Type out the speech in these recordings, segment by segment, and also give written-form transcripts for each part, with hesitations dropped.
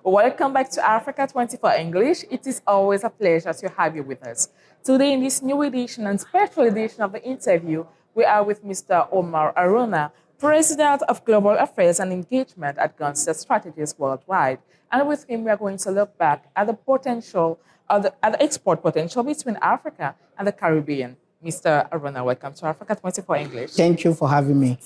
Welcome back to Africa 24 English. It is always a pleasure to have you with us. Today, in this new edition and special edition of the interview, we are with Mr. Omar Arouna, President of Global Affairs and Engagement at Gunster Strategies Worldwide. And with him, we are going to look back at the potential, at the export potential between Africa and the Caribbean. Mr. Arouna, welcome to Africa 24 English. Thank you for having me.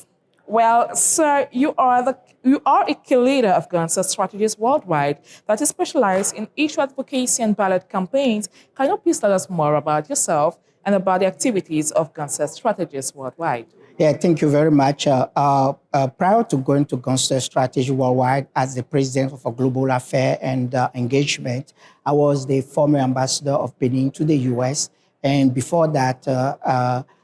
Well, sir, you are a key leader of Gunster Strategies Worldwide that is specialized in issue advocacy and ballot campaigns. Can you please tell us more about yourself and about the activities of Gunster Strategies Worldwide? Yeah, thank you very much. Prior to going to Gunster Strategy Worldwide as the president of a global affair and engagement, I was the former ambassador of Benin to the US. And before that,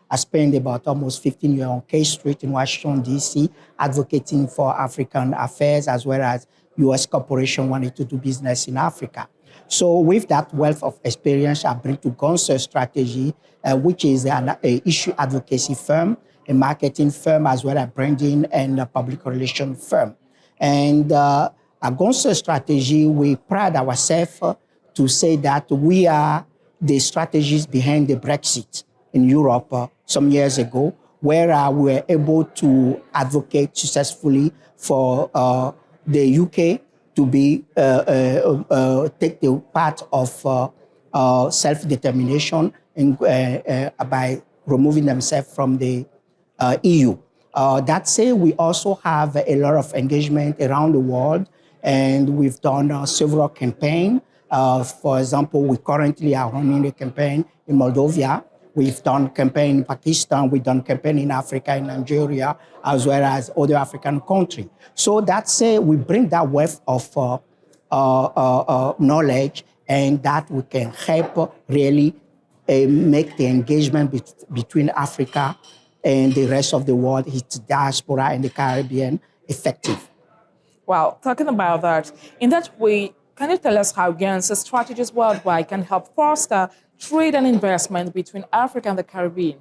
I spent about almost 15 years on K Street in Washington, D.C., advocating for African affairs as well as U.S. corporations wanting to do business in Africa. So with that wealth of experience, I bring to Gunster Strategy, which is an issue advocacy firm, a marketing firm, as well as branding and a public relations firm. And at Gunster Strategy, we pride ourselves to say that we are the strategies behind the Brexit in Europe some years ago, where we were able to advocate successfully for the UK to be take the part of self-determination by removing themselves from the EU. That said, we also have a lot of engagement around the world, and we've done several campaigns. For example, we currently are running a campaign in Moldova. We've done campaign in Pakistan, we've done campaign in Africa, in Nigeria, as well as other African countries. So that's we bring that wealth of knowledge, and that we can help really make the engagement between Africa and the rest of the world, its diaspora and the Caribbean, effective. Well, talking about that, in that way, can you tell us how Gunster Strategies Worldwide can help foster trade and investment between Africa and the Caribbean?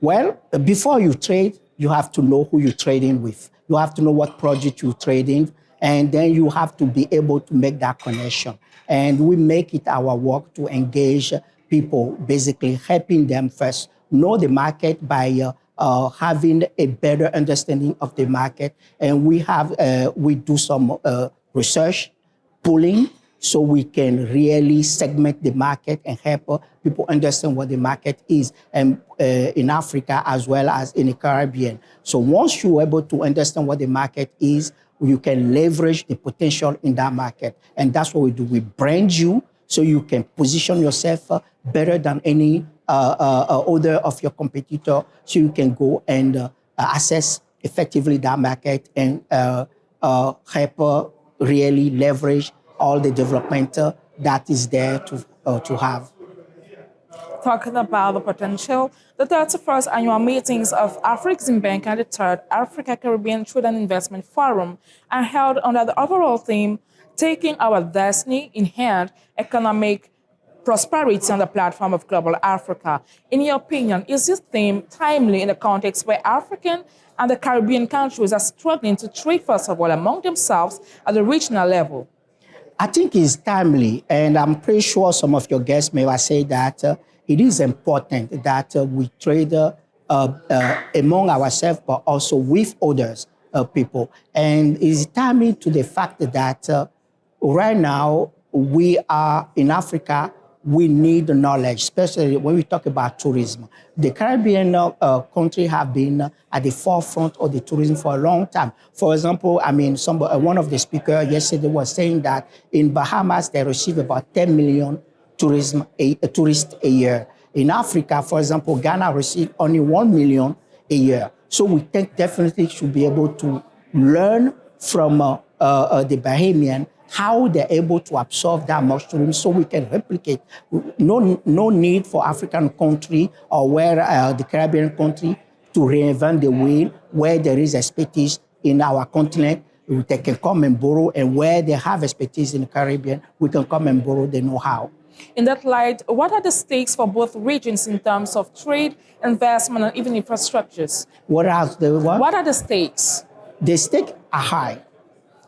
Well, before you trade, you have to know who you're trading with. You have to know what project you're trading, and then you have to be able to make that connection. And we make it our work to engage people, basically helping them first know the market by having a better understanding of the market. And we do some research, pooling, so we can really segment the market and help people understand what the market is, and in Africa as well as in the Caribbean. So once you're able to understand what the market is, you can leverage the potential in that market. And that's what we do. We brand you so you can position yourself better than any other of your competitor, so you can go and assess effectively that market and help really leverage all the development that is there to have. Talking about the potential, the 31st annual meetings of Afreximbank and the 3rd Africa Caribbean Trade and Investment Forum are held under the overall theme, Taking Our Destiny in Hand, Economic Prosperity on the Platform of Global Africa. In your opinion, is this theme timely in a context where African and the Caribbean countries are struggling to trade, first of all, among themselves at the regional level? I think it's timely, and I'm pretty sure some of your guests may have said that it is important that we trade among ourselves, but also with others people. And it's timely to the fact that right now we are in Africa. We need the knowledge, especially when we talk about tourism. The Caribbean countries have been at the forefront of the tourism for a long time. For example, I mean, one of the speakers yesterday was saying that in Bahamas, they receive about 10 million tourists a year. In Africa, for example, Ghana receives only 1 million a year. So we think definitely should be able to learn from the Bahamian how they're able to absorb that much tourism so we can replicate. No need for African country or where the Caribbean country to reinvent the wheel. Where there is expertise in our continent, they can come and borrow, and where they have expertise in the Caribbean, we can come and borrow the know-how. In that light, what are the stakes for both regions in terms of trade, investment, and even infrastructures? What are the what? What are the stakes? The stakes are high.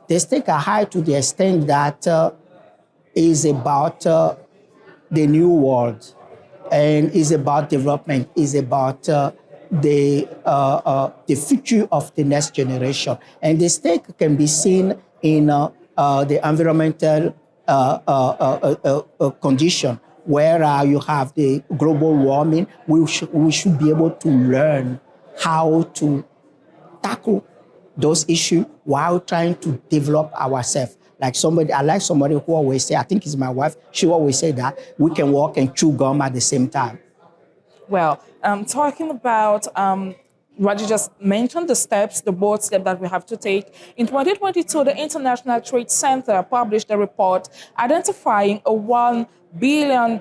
The stakes are high to the extent that is about the new world and is about development, is about the future of the next generation. And the stake can be seen in the environmental condition where you have the global warming. We should be able to learn how to tackle those issues while trying to develop ourselves. I like somebody who always say, I think it's my wife, she always say that we can walk and chew gum at the same time. Well, talking about what you just mentioned, the bold step that we have to take. In 2022, the International Trade Center published a report identifying a $1 billion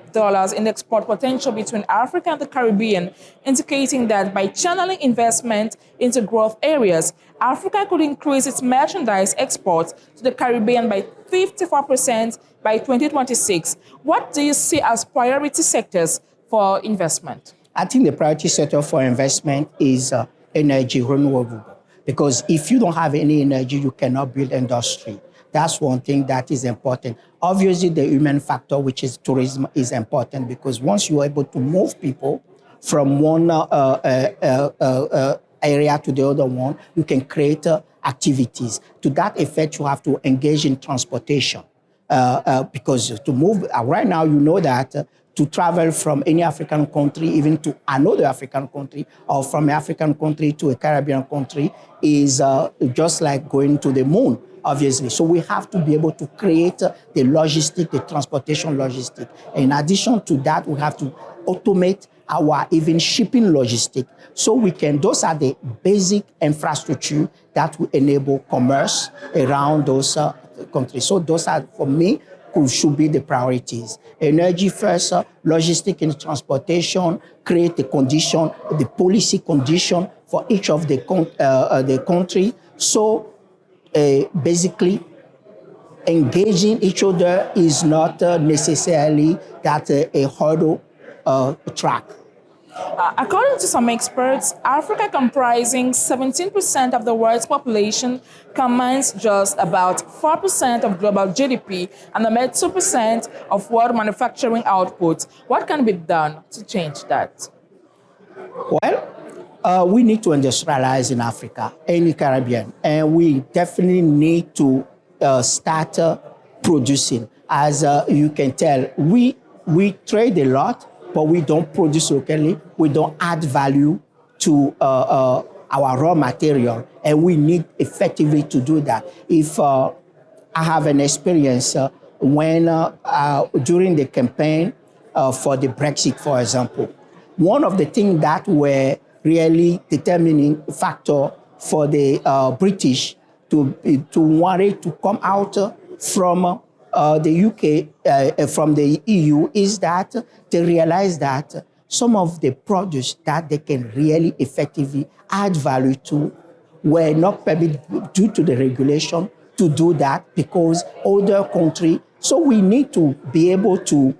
in export potential between Africa and the Caribbean, indicating that by channeling investment into growth areas, Africa could increase its merchandise exports to the Caribbean by 54% by 2026. What do you see as priority sectors for investment? I think the priority sector for investment is energy renewable. Because if you don't have any energy, you cannot build industry. That's one thing that is important. Obviously, the human factor, which is tourism, is important because once you're able to move people from one area to the other one, you can create activities. To that effect, you have to engage in transportation. Because to move, right now, you know that to travel from any African country, even to another African country, or from an African country to a Caribbean country, is just like going to the moon, obviously. So we have to be able to create the logistic, the transportation logistic. In addition to that, we have to automate our even shipping logistic. So those are the basic infrastructure that will enable commerce around those countries. So those are, for me, should be the priorities. Energy first, logistic and transportation, create the condition, the policy condition for each of the country. So basically, engaging each other is not necessarily that a hurdle track. According to some experts, Africa, comprising 17% of the world's population, commands just about 4% of global GDP and about 2% of world manufacturing output. What can be done to change that? Well, we need to industrialize in Africa and the Caribbean, and we definitely need to start producing. As you can tell, we trade a lot, but we don't produce locally. We don't add value to our raw material, and we need effectively to do that. If I have an experience when during the campaign for the Brexit, for example, one of the things that were really determining factor for the British to want to come out from the UK, from the EU, is that they realize that some of the produce that they can really effectively add value to were not permitted due to the regulation to do that because other countries. So we need to be able to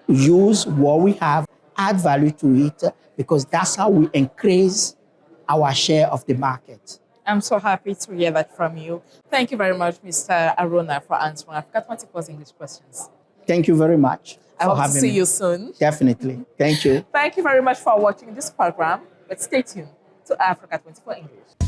use what we have, add value to it, because that's how we increase our share of the market. I'm so happy to hear that from you. Thank you very much, Mr. Arouna, for answering Africa 24's English questions. Thank you very much. I hope to see you soon. Definitely. Thank you. Thank you very much for watching this program, but stay tuned to Africa 24 English.